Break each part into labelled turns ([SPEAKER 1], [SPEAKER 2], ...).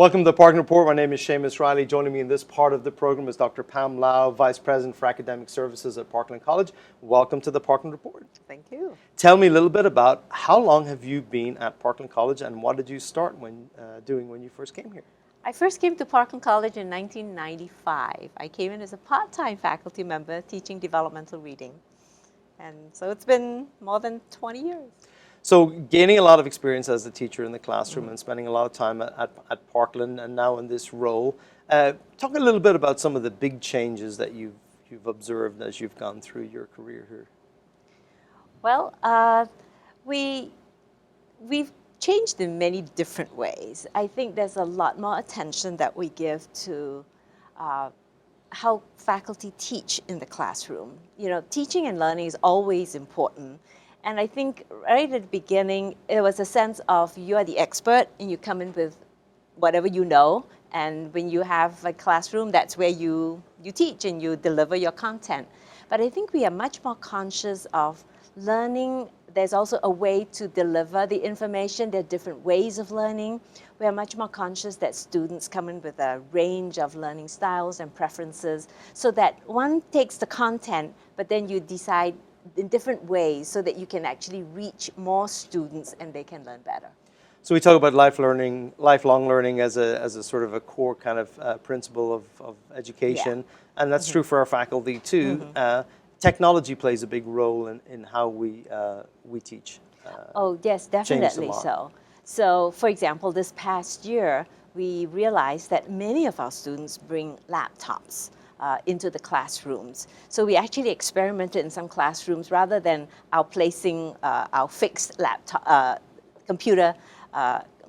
[SPEAKER 1] Welcome to the Parkland Report. My name is Seamus Reilly. Joining me in this part of the program is Dr. Pam Lau, Vice President for Academic Services at Parkland College. Welcome to the Parkland Report.
[SPEAKER 2] Thank you.
[SPEAKER 1] Tell me a little bit about how long have you been at Parkland College and what did you start doing when you first came here?
[SPEAKER 2] I first came to Parkland College in 1995. I came in as a part-time faculty member teaching developmental reading. And so it's been more than 20 years.
[SPEAKER 1] So gaining a lot of experience as a teacher in the classroom and spending a lot of time at Parkland and now in this role. Talk a little bit about some of the big changes that you've observed as you've gone through your career here.
[SPEAKER 2] Well, we've changed in many different ways. I think there's a lot more attention that we give to how faculty teach in the classroom. You know, teaching and learning is always important. And I think right at the beginning, it was a sense of you are the expert and you come in with whatever you know. And when you have a classroom, that's where you teach and you deliver your content. But I think we are much more conscious of learning. There's also a way to deliver the information. There are different ways of learning. We are much more conscious that students come in with a range of learning styles and preferences so that one takes the content, but then you decide in different ways so that you can actually reach more students and they can learn better.
[SPEAKER 1] So we talk about lifelong learning as a sort of a core kind of principle of education, and that's true for our faculty too. Technology plays a big role in how we teach.
[SPEAKER 2] Oh yes, definitely so. So for example, this past year, we realized that many of our students bring laptops into the classrooms. So we actually experimented in some classrooms rather than placing our fixed laptop, computer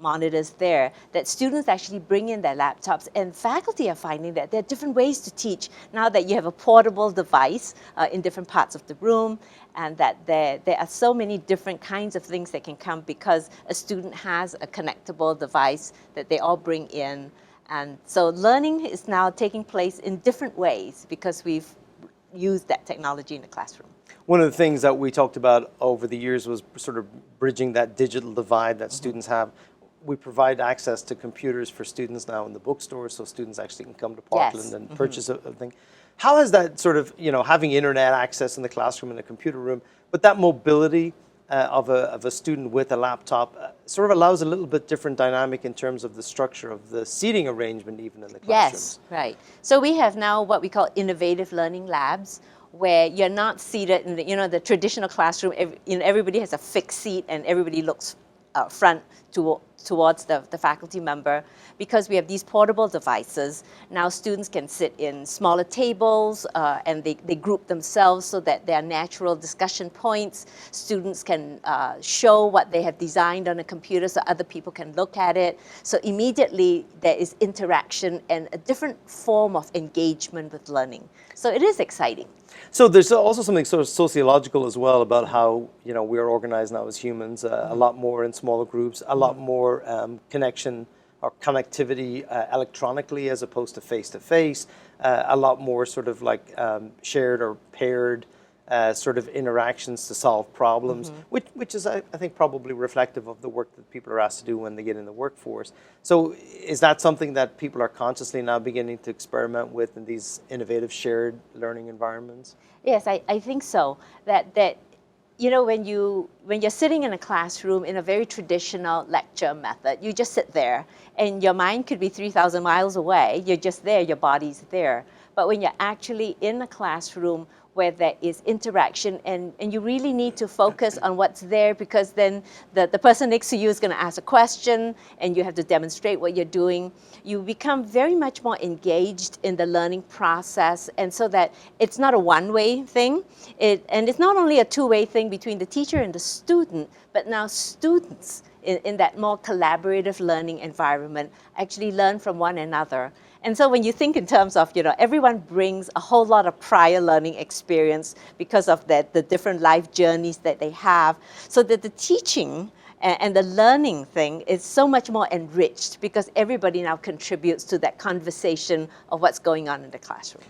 [SPEAKER 2] monitors there, that students actually bring in their laptops, and faculty are finding that there are different ways to teach now that you have a portable device in different parts of the room, and that there are so many different kinds of things that can come because a student has a connectable device that they all bring in. And so learning is now taking place in different ways because we've used that technology in the classroom.
[SPEAKER 1] One of the things that we talked about over the years was sort of bridging that digital divide that students have. We provide access to computers for students now in the bookstore, so students actually can come to Parkland and purchase a thing. How has that sort of, having internet access in the classroom and a computer room, but that mobility of a student with a laptop sort of allows a little bit different dynamic in terms of the structure of the seating arrangement even in the classroom.
[SPEAKER 2] Yes, right. So we have now what we call innovative learning labs, where you're not seated in the traditional classroom. Everybody has a fixed seat and everybody looks front towards the faculty member. Because we have these portable devices, now students can sit in smaller tables and they group themselves so that there are natural discussion points. Students can show what they have designed on a computer so other people can look at it. So immediately there is interaction and a different form of engagement with learning. So it is exciting.
[SPEAKER 1] So there's also something sort of sociological as well about how we are organized now as humans, a lot more in smaller groups, a lot more connection or connectivity electronically as opposed to face-to-face, a lot more sort of like shared or paired sort of interactions to solve problems, which is, I think, probably reflective of the work that people are asked to do when they get in the workforce. So is that something that people are consciously now beginning to experiment with in these innovative shared learning environments?
[SPEAKER 2] Yes, I think so. That when you're sitting in a classroom in a very traditional lecture method, you just sit there and your mind could be 3,000 miles away. You're just there, your body's there. But when you're actually in a classroom where there is interaction and you really need to focus on what's there, because then the person next to you is going to ask a question and you have to demonstrate what you're doing. You become very much more engaged in the learning process, and so that it's not a one-way thing. And it's not only a two-way thing between the teacher and the student, but now students in that more collaborative learning environment actually learn from one another. And so when you think in terms of, everyone brings a whole lot of prior learning experience because of the different life journeys that they have, so that the teaching and the learning thing is so much more enriched because everybody now contributes to that conversation of what's going on in the classroom.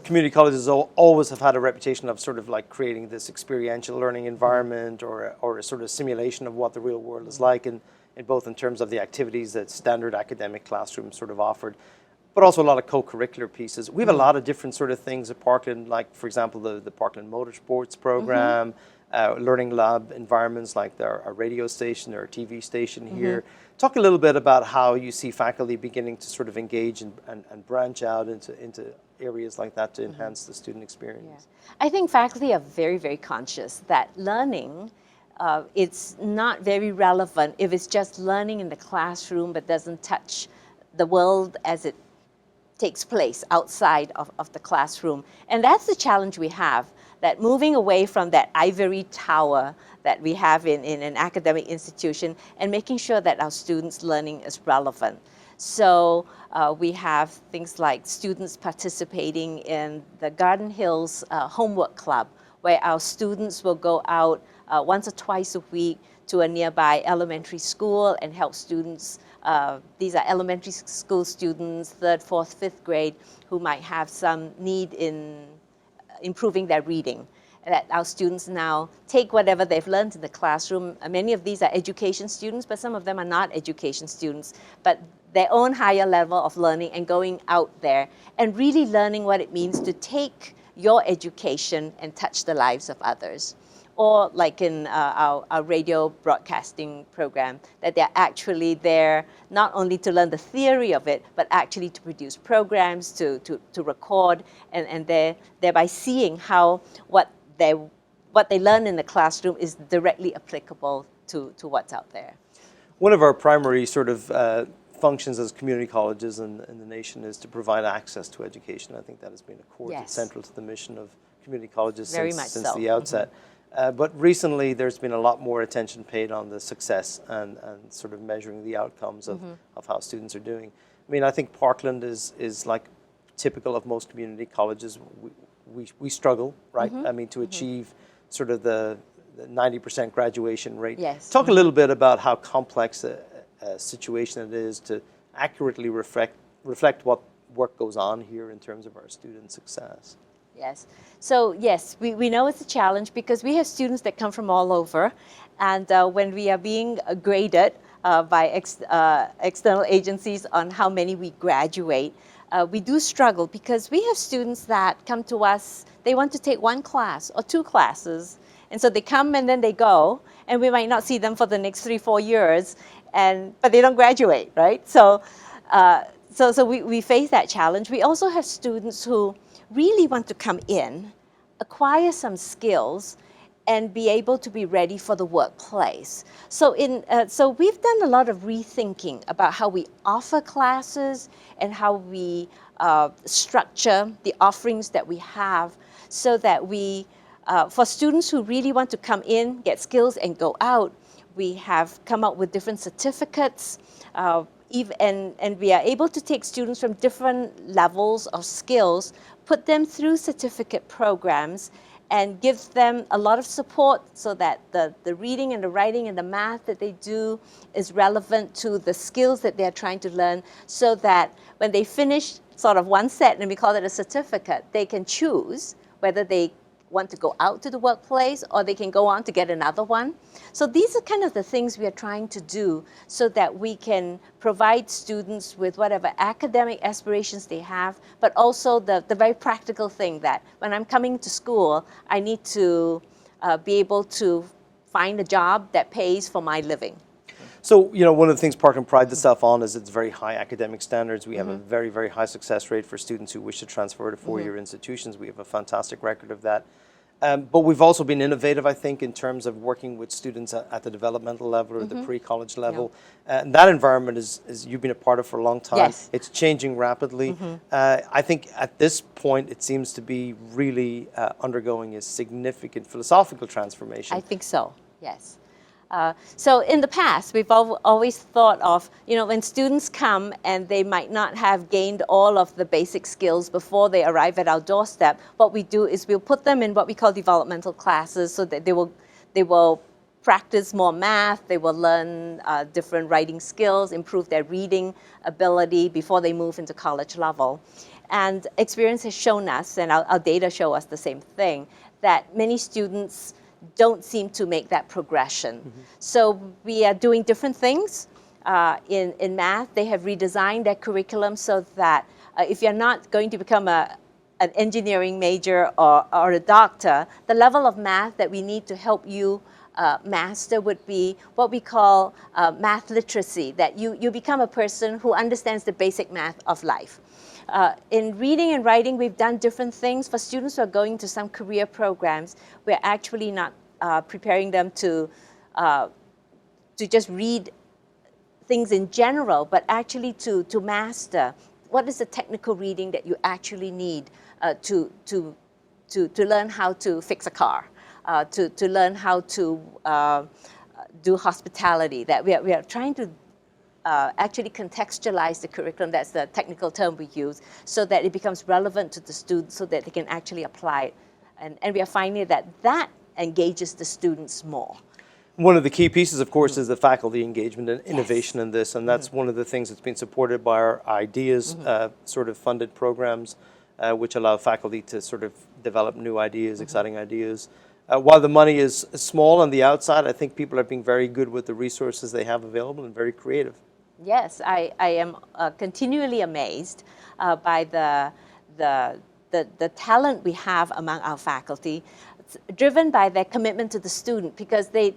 [SPEAKER 1] Community colleges always have had a reputation of sort of like creating this experiential learning environment or a sort of simulation of what the real world is like. And both in terms of the activities that standard academic classrooms sort of offered, but also a lot of co-curricular pieces. We have a lot of different sort of things at Parkland, like, for example, the Parkland Motorsports program, learning lab environments like our radio station or TV station here. Talk a little bit about how you see faculty beginning to sort of engage and branch out into areas like that to enhance the student experience.
[SPEAKER 2] Yeah. I think faculty are very, very conscious that learning, it's not very relevant if it's just learning in the classroom but doesn't touch the world as it takes place outside of the classroom. And that's the challenge we have, that moving away from that ivory tower that we have in an academic institution and making sure that our students' learning is relevant. So we have things like students participating in the Garden Hills Homework Club, where our students will go out once or twice a week to a nearby elementary school and help students. These are elementary school students, 3rd, 4th, 5th grade, who might have some need in improving their reading. That our students now take whatever they've learned in the classroom. Many of these are education students, but some of them are not education students, but their own higher level of learning and going out there and really learning what it means to take your education and touch the lives of others. Or like in our radio broadcasting program, that they're actually there not only to learn the theory of it, but actually to produce programs, to record, and thereby seeing how what they learn in the classroom is directly applicable to what's out there.
[SPEAKER 1] One of our primary sort of functions as community colleges in the nation is to provide access to education. I think that has been a core central to the mission of community colleges since the outset. But recently there's been a lot more attention paid on the success and sort of measuring the outcomes of how students are doing. I mean, I think Parkland is like typical of most community colleges. We struggle, right? I mean, to achieve sort of the 90% graduation rate.
[SPEAKER 2] Yes.
[SPEAKER 1] Talk a little bit about how complex a situation it is to accurately reflect what work goes on here in terms of our student success.
[SPEAKER 2] Yes. So yes, we know it's a challenge because we have students that come from all over, and when we are being graded by external agencies on how many we graduate, we do struggle because we have students that come to us, they want to take 1 class or 2 classes, and so they come and then they go, and we might not see them for the next 3-4 years, but they don't graduate, right? So we face that challenge. We also have students who really want to come in, acquire some skills, and be able to be ready for the workplace. So we've done a lot of rethinking about how we offer classes and how we structure the offerings that we have, so that we, for students who really want to come in, get skills, and go out, we have come up with different certificates, and we are able to take students from different levels of skills, put them through certificate programs, and give them a lot of support so that the reading and the writing and the math that they do is relevant to the skills that they're trying to learn, so that when they finish sort of one set, and we call it a certificate, they can choose whether they want to go out to the workplace or they can go on to get another one. So these are kind of the things we are trying to do so that we can provide students with whatever academic aspirations they have, but also the very practical thing that when I'm coming to school, I need to be able to find a job that pays for my living.
[SPEAKER 1] So, you know, one of the things Parkland prides itself on is its very high academic standards. We have a very, very high success rate for students who wish to transfer to 4-year institutions. We have a fantastic record of that. But we've also been innovative, I think, in terms of working with students at the developmental level or the pre-college level. And that environment is you've been a part of for a long time.
[SPEAKER 2] Yes.
[SPEAKER 1] It's changing rapidly. I think at this point it seems to be really undergoing a significant philosophical transformation.
[SPEAKER 2] I think so, yes. So in the past, we've always thought of, you know, when students come and they might not have gained all of the basic skills before they arrive at our doorstep, what we do is we'll put them in what we call developmental classes so that they will practice more math, they will learn different writing skills, improve their reading ability before they move into college level. And experience has shown us, and our data show us the same thing, that many students don't seem to make that progression. So we are doing different things. In math, they have redesigned their curriculum so that if you're not going to become an engineering major or a doctor, the level of math that we need to help you master would be what we call math literacy, that you become a person who understands the basic math of life. In reading and writing, we've done different things. For students who are going to some career programs, we're actually not preparing them to just read things in general, but actually to master what is the technical reading that you actually need to learn how to fix a car, to learn how to do hospitality. That we are trying to actually contextualize the curriculum, that's the technical term we use, so that it becomes relevant to the students so that they can actually apply it. And we are finding that engages the students more.
[SPEAKER 1] One of the key pieces, of course, is the faculty engagement and innovation in this, and that's one of the things that's been supported by our ideas sort of funded programs, which allow faculty to sort of develop new ideas, exciting ideas. While the money is small on the outside, I think people are being very good with the resources they have available and very creative.
[SPEAKER 2] Yes, I am continually amazed by the talent we have among our faculty, driven by their commitment to the student, because they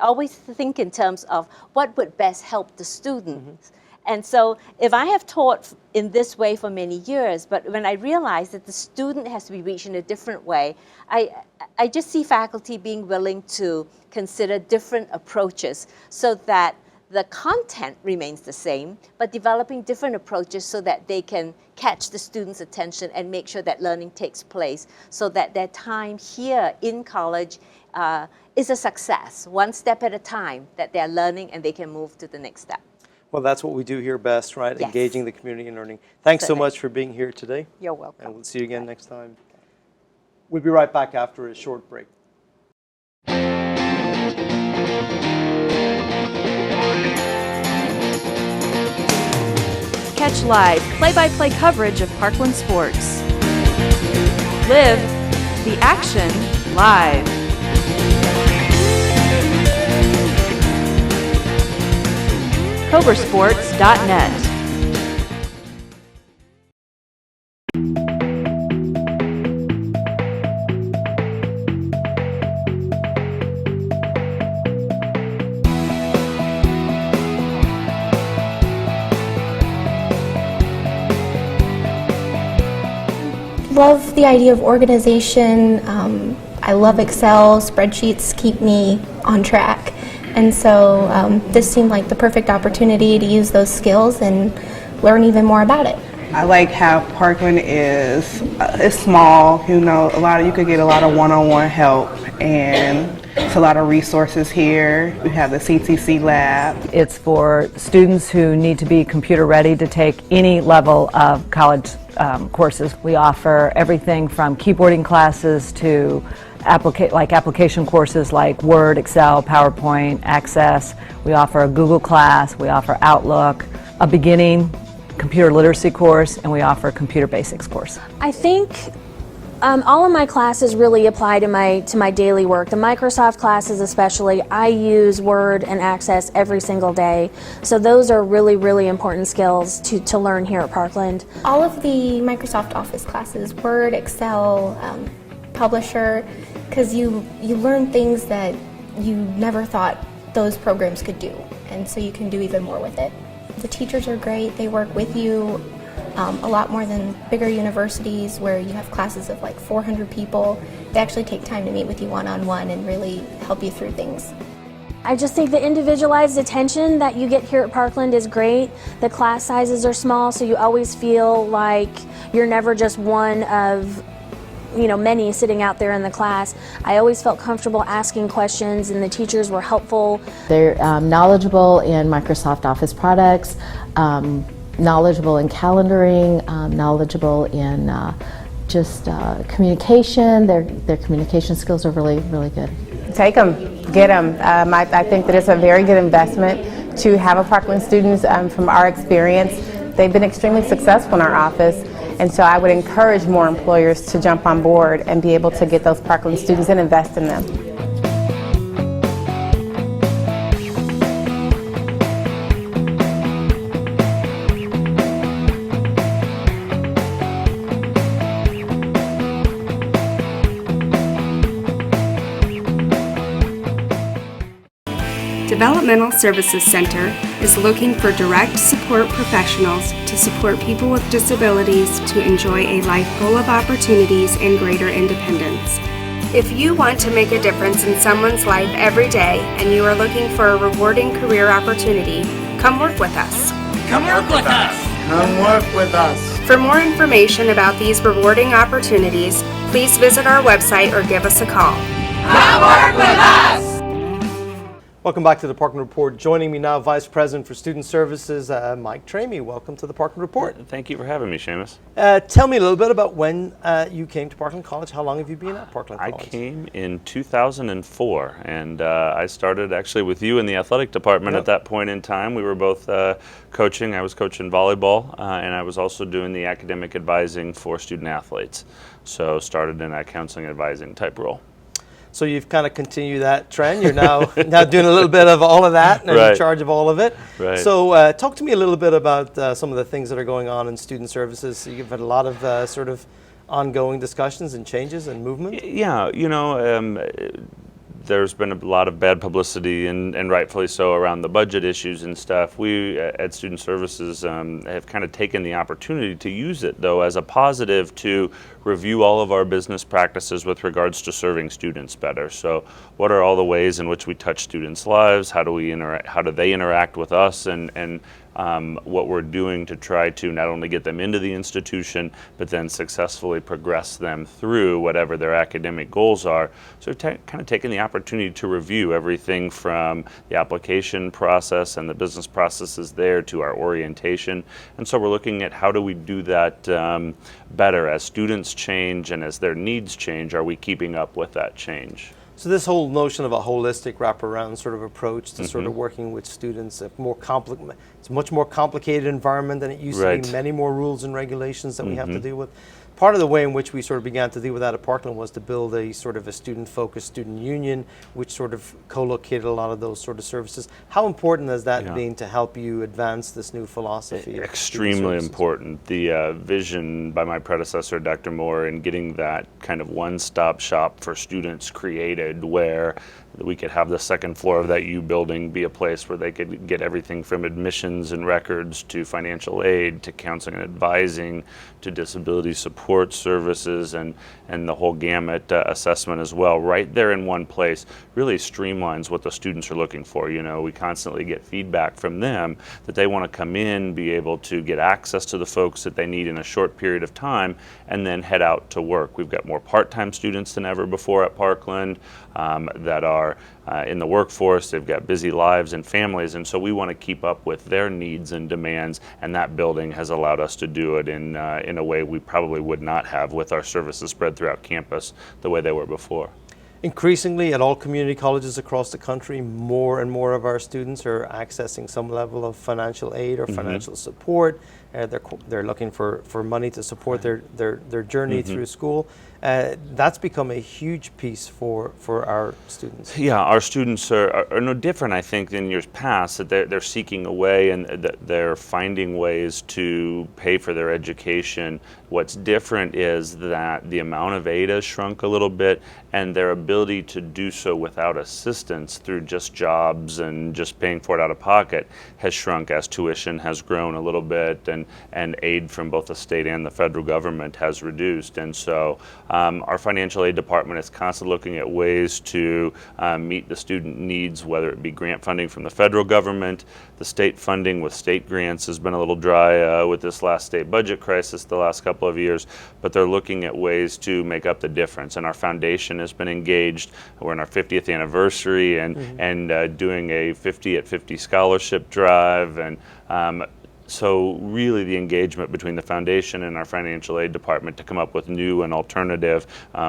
[SPEAKER 2] always think in terms of what would best help the student. And so if I have taught in this way for many years, but when I realize that the student has to be reached in a different way, I just see faculty being willing to consider different approaches so that the content remains the same, but developing different approaches so that they can catch the student's attention and make sure that learning takes place, so that their time here in college is a success, one step at a time, that they're learning and they can move to the next step.
[SPEAKER 1] Well, that's what we do here best, right?
[SPEAKER 2] Yes.
[SPEAKER 1] Engaging the community in learning. Thanks
[SPEAKER 2] Certainly.
[SPEAKER 1] so much for being here today.
[SPEAKER 2] You're welcome.
[SPEAKER 1] And we'll see you again next time. We'll be right back after a short break.
[SPEAKER 3] Catch live, play-by-play coverage of Parkland sports. Live the action live. CobraSports.net.
[SPEAKER 4] Love the idea of organization. I love Excel. Spreadsheets keep me on track. And so this seemed like the perfect opportunity to use those skills and learn even more about it.
[SPEAKER 5] I like how Parkland is small. You know, you could get a lot of one-on-one help, and it's a lot of resources here. We have the CTC lab.
[SPEAKER 6] It's for students who need to be computer ready to take any level of college courses. We offer everything from keyboarding classes to application courses like Word, Excel, PowerPoint, Access. We offer a Google class, we offer Outlook, a beginning computer literacy course, and we offer a computer basics course.
[SPEAKER 7] I think all of my classes really apply to my daily work. The Microsoft classes especially, I use Word and Access every single day. So those are really, really important skills to learn here at Parkland.
[SPEAKER 4] All of the Microsoft Office classes, Word, Excel, Publisher, because you learn things that you never thought those programs could do, and so you can do even more with it. The teachers are great. They work with you a lot more than bigger universities where you have classes of like 400 people. They actually take time to meet with you one-on-one and really help you through things.
[SPEAKER 7] I just think the individualized attention that you get here at Parkland is great. The class sizes are small, so you always feel like you're never just one of many sitting out there in the class. I always felt comfortable asking questions, and the teachers were helpful.
[SPEAKER 8] They're knowledgeable in Microsoft Office products, knowledgeable in calendaring, knowledgeable in just communication. Their communication skills are really, really good.
[SPEAKER 9] Take them, get them. I think that it's a very good investment to have a Parkland students. From our experience, they've been extremely successful in our office, And so I would encourage more employers to jump on board and be able to get those Parkland students and invest in them.
[SPEAKER 10] Developmental Services Center is looking for direct support professionals to support people with disabilities to enjoy a life full of opportunities and greater independence. If you want to make a difference in someone's life every day and you are looking for a rewarding career opportunity, come work with us.
[SPEAKER 11] Come work with us. Come work with us.
[SPEAKER 10] For more information about these rewarding opportunities, please visit our website or give us a call.
[SPEAKER 11] Come work with us.
[SPEAKER 1] Welcome back to the Parkland Report. Joining me now, Vice President for Student Services, Mike Trame. Welcome to the Parkland Report.
[SPEAKER 12] Thank you for having me, Seamus.
[SPEAKER 1] Tell me a little bit about when you came to Parkland College. How long have you been at Parkland College?
[SPEAKER 12] I came in 2004, and I started actually with you in the athletic department at that point in time. We were both coaching. I was coaching volleyball, and I was also doing the academic advising for student athletes. So started in a counseling advising type role.
[SPEAKER 1] So you've kind of continued that trend. You're now doing a little bit of all of that and in charge of all of it.
[SPEAKER 12] Right.
[SPEAKER 1] So talk to me a little bit about some of the things that are going on in student services. You've had a lot of sort of ongoing discussions and changes and movement.
[SPEAKER 12] Yeah, you know, there's been a lot of bad publicity, and rightfully so, around the budget issues and stuff. We at Student Services have kind of taken the opportunity to use it, though, as a positive to review all of our business practices with regards to serving students better. So what are all the ways in which we touch students' lives? How do we interact? How do they interact with us? And what we're doing to try to not only get them into the institution, but then successfully progress them through whatever their academic goals are. So we've kind of taken the opportunity to review everything from the application process and the business processes there to our orientation. And so we're looking at how do we do that better as students change and as their needs change. Are we keeping up with that change?
[SPEAKER 1] So this whole notion of a holistic wraparound sort of approach to sort of working with students, it's a much more complicated environment than it used to be, many more rules and regulations that we have to deal with. Part of the way in which we sort of began to deal with that at Parkland was to build a sort of a student-focused student union, which sort of co-located a lot of those sort of services. How important has that been to help you advance this new philosophy?
[SPEAKER 12] Extremely important. The vision by my predecessor, Dr. Moore, in getting that kind of one-stop shop for students created, where we could have the second floor of that U building be a place where they could get everything from admissions and records to financial aid to counseling and advising to disability support services and the whole gamut assessment as well. Right there in one place really streamlines what the students are looking for. You know, we constantly get feedback from them that they want to come in, be able to get access to the folks that they need in a short period of time, and then head out to work. We've got more part-time students than ever before at Parkland that are in the workforce. They've got busy lives and families, and so we want to keep up with their needs and demands, and that building has allowed us to do it in a way we probably would not have with our services spread throughout campus the way they were before.
[SPEAKER 1] Increasingly, at all community colleges across the country, more and more of our students are accessing some level of financial aid or financial support. They're looking for money to support their journey through school. That's become a huge piece for our students.
[SPEAKER 12] Yeah, our students are no different, I think, than years past, that they're seeking a way and that they're finding ways to pay for their education. What's different is that the amount of aid has shrunk a little bit, and their ability to do so without assistance through just jobs and just paying for it out of pocket has shrunk as tuition has grown a little bit, and aid from both the state and the federal government has reduced. And so our financial aid department is constantly looking at ways to meet the student needs, whether it be grant funding from the federal government. The state funding with state grants has been a little dry with this last state budget crisis the last couple of years, but they're looking at ways to make up the difference. And our foundation has been engaged. We're in our 50th anniversary and doing a 50 at 50 scholarship drive, and so really the engagement between the foundation and our financial aid department to come up with new and alternative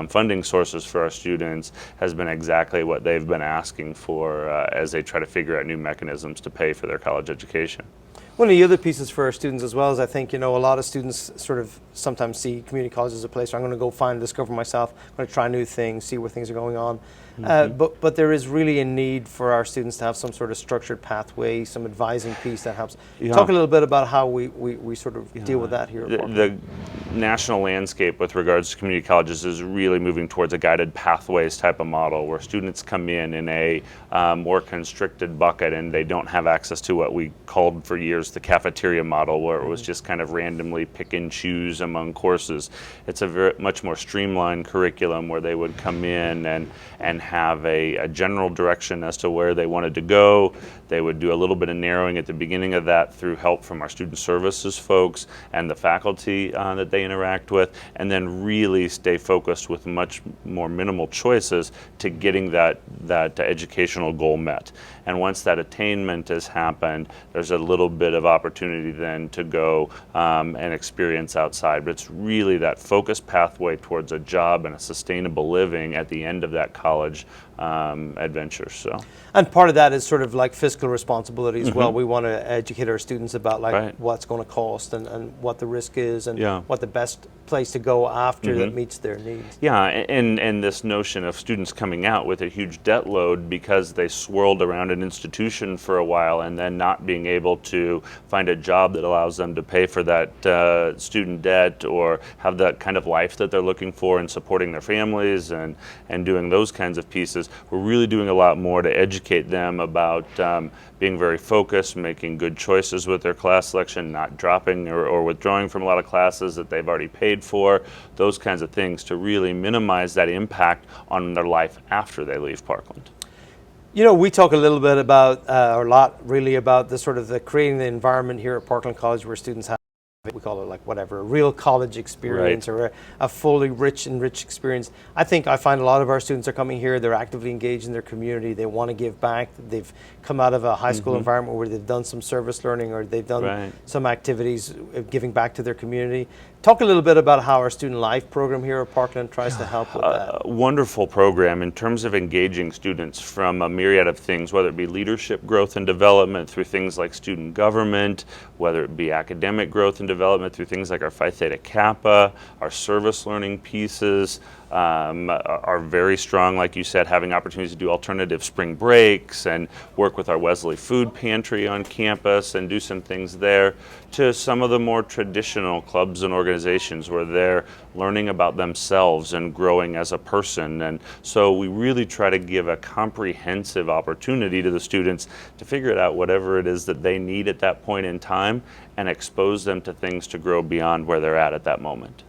[SPEAKER 12] funding sources for our students has been exactly what they've been asking for as they try to figure out new mechanisms to pay for their college education.
[SPEAKER 1] One of the other pieces for our students as well is I think, a lot of students sort of sometimes see community college as a place where I'm going to go find and discover myself, I'm going to try new things, see where things are going on. But there is really a need for our students to have some sort of structured pathway, some advising piece that helps. Talk a little bit about how we sort of deal with that here at Parkland.
[SPEAKER 12] The national landscape with regards to community colleges is really moving towards a guided pathways type of model where students come in a more constricted bucket and they don't have access to what we called for years the cafeteria model, where it was just kind of randomly pick and choose among courses. It's a much more streamlined curriculum where they would come in and have a general direction as to where they wanted to go. They would do a little bit of narrowing at the beginning of that through help from our student services folks and the faculty that they interact with, and then really stay focused with much more minimal choices to getting that educational goal met. And once that attainment has happened, there's a little bit of opportunity then to go and experience outside. But it's really that focused pathway towards a job and a sustainable living at the end of that college adventure.
[SPEAKER 1] And part of that is sort of like fiscal responsibility as well. We want to educate our students about what's going to cost and what the risk is and what the best place to go after that meets their needs.
[SPEAKER 12] Yeah, and this notion of students coming out with a huge debt load because they swirled around an institution for a while and then not being able to find a job that allows them to pay for that student debt or have that kind of life that they're looking for and supporting their families and doing those kinds of pieces. We're really doing a lot more to educate them about being very focused, making good choices with their class selection, not dropping or withdrawing from a lot of classes that they've already paid for, those kinds of things to really minimize that impact on their life after they leave Parkland.
[SPEAKER 1] We talk a little bit about, or a lot really about the sort of the creating the environment here at Parkland College where students have, we call it a real college experience or a fully enriched experience. I find a lot of our students are coming here, they're actively engaged in their community, they want to give back, they've come out of a high school environment where they've done some service learning or they've done some activities giving back to their community. Talk a little bit about how our Student Life program here at Parkland tries to help with that.
[SPEAKER 12] A wonderful program in terms of engaging students from a myriad of things, whether it be leadership growth and development through things like student government, whether it be academic growth and development through things like our Phi Theta Kappa, our service learning pieces, are very strong, like you said, having opportunities to do alternative spring breaks and work with our Wesley Food Pantry on campus and do some things there, to some of the more traditional clubs and organizations where they're learning about themselves and growing as a person. And so we really try to give a comprehensive opportunity to the students to figure it out, whatever it is that they need at that point in time, and expose them to things to grow beyond where they're at that moment.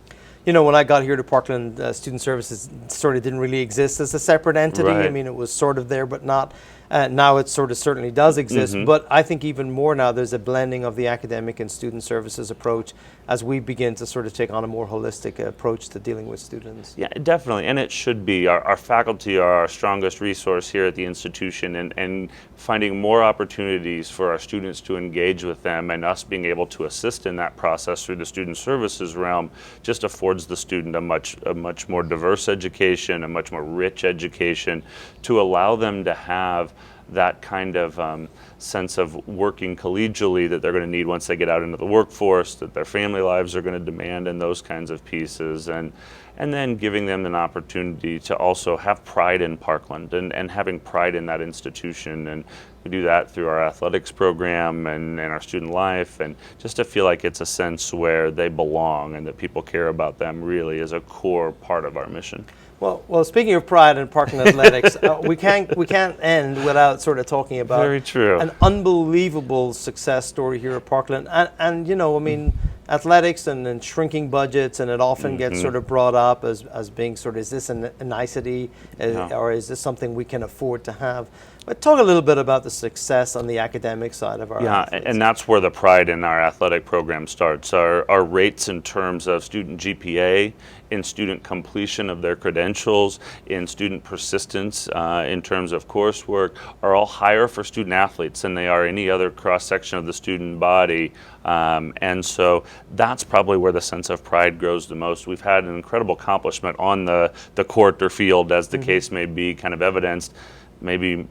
[SPEAKER 1] When I got here to Parkland, Student Services sort of didn't really exist as a separate entity. I mean, it was sort of there, but not. Now it sort of certainly does exist, but I think even more now there's a blending of the academic and student services approach as we begin to sort of take on a more holistic approach to dealing with students.
[SPEAKER 12] Yeah, definitely, and it should be. Our faculty are our strongest resource here at the institution, and finding more opportunities for our students to engage with them and us being able to assist in that process through the student services realm just affords the student a much more diverse education, a much more rich education, to allow them to have that kind of sense of working collegially that they're going to need once they get out into the workforce, that their family lives are going to demand, and those kinds of pieces. And then giving them an opportunity to also have pride in Parkland and having pride in that institution. And we do that through our athletics program and our student life, and just to feel like it's a sense where they belong and that people care about them really is a core part of our mission.
[SPEAKER 1] Well, speaking of pride in Parkland athletics, we can't end without sort of talking about an unbelievable success story here at Parkland. And I mean, athletics and shrinking budgets, and it often gets sort of brought up as being sort of, is this a nicety or is this something we can afford to have? But talk a little bit about the success on the academic side of our athletes.
[SPEAKER 12] And that's where the pride in our athletic program starts. Our rates in terms of student GPA, in student completion of their credentials, in student persistence, in terms of coursework, are all higher for student athletes than they are any other cross-section of the student body. And so that's probably where the sense of pride grows the most. We've had an incredible accomplishment on the court or field, as the case may be, kind of evidenced maybe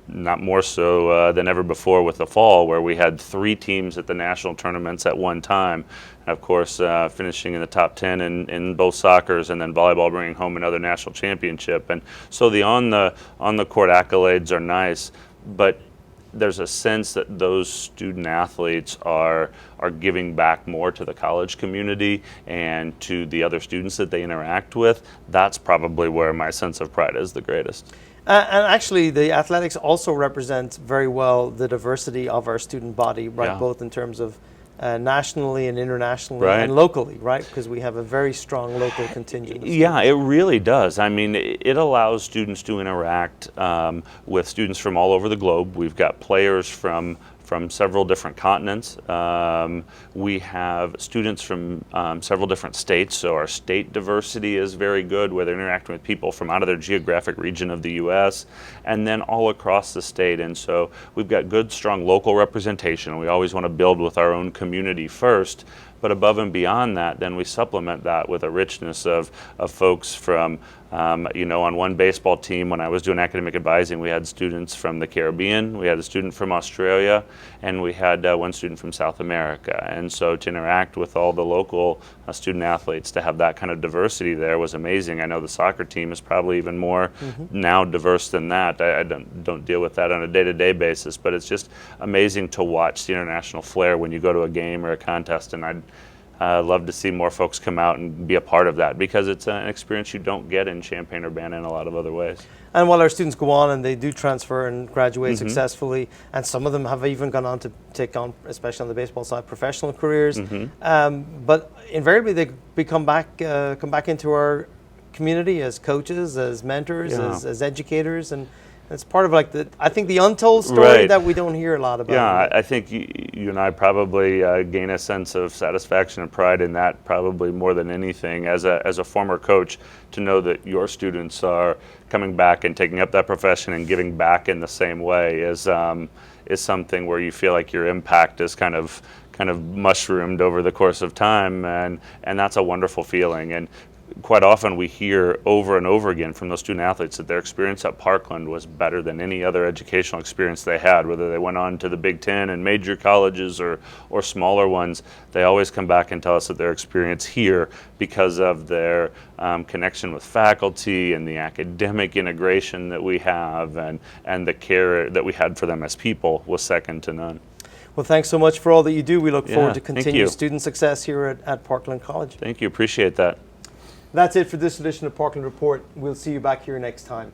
[SPEAKER 12] not more so than ever before with the fall, where we had 3 teams at the national tournaments at one time. And of course, finishing in the top 10 in both soccers, and then volleyball bringing home another national championship. And so the on the court accolades are nice, but there's a sense that those student athletes are giving back more to the college community and to the other students that they interact with. That's probably where my sense of pride is the greatest.
[SPEAKER 1] And actually, the athletics also represent very well the diversity of our student body, right?
[SPEAKER 12] Yeah.
[SPEAKER 1] Both in terms of nationally and internationally,
[SPEAKER 12] Right.
[SPEAKER 1] and locally, right? Because we have a very strong local contingent.
[SPEAKER 12] Yeah, it really does. I mean, it allows students to interact with students from all over the globe. We've got players from several different continents. We have students from several different states, so our state diversity is very good, where they're interacting with people from out of their geographic region of the U.S. and then all across the state. And so we've got good, strong local representation. We always want to build with our own community first. But above and beyond that, then we supplement that with a richness of folks from, on one baseball team, when I was doing academic advising, we had students from the Caribbean, we had a student from Australia, and we had one student from South America. And so to interact with all the local student athletes, to have that kind of diversity there was amazing. I know the soccer team is probably even more now diverse than that. I don't deal with that on a day-to-day basis, but it's just amazing to watch the international flair when you go to a game or a contest, and I'd love to see more folks come out and be a part of that, because it's an experience you don't get in Champaign-Urbana in a lot of other ways.
[SPEAKER 1] And while our students go on and they do transfer and graduate successfully, and some of them have even gone on to take on, especially on the baseball side, professional careers, but invariably they come back into our community as coaches, as mentors, as educators, and it's part of I think the untold story that we don't hear a lot about.
[SPEAKER 12] Yeah, I think you and I probably gain a sense of satisfaction and pride in that, probably more than anything. As a former coach, to know that your students are coming back and taking up that profession and giving back in the same way is something where you feel like your impact is kind of mushroomed over the course of time, and that's a wonderful feeling. And quite often we hear over and over again from those student athletes that their experience at Parkland was better than any other educational experience they had, whether they went on to the Big Ten and major colleges or smaller ones. They always come back and tell us that their experience here, because of their connection with faculty and the academic integration that we have and the care that we had for them as people, was second to none.
[SPEAKER 1] Well, thanks so much for all that you do. We look forward to continued student success here at Parkland College.
[SPEAKER 12] Thank you. Appreciate that.
[SPEAKER 1] That's it for this edition of Parkland Report. We'll see you back here next time.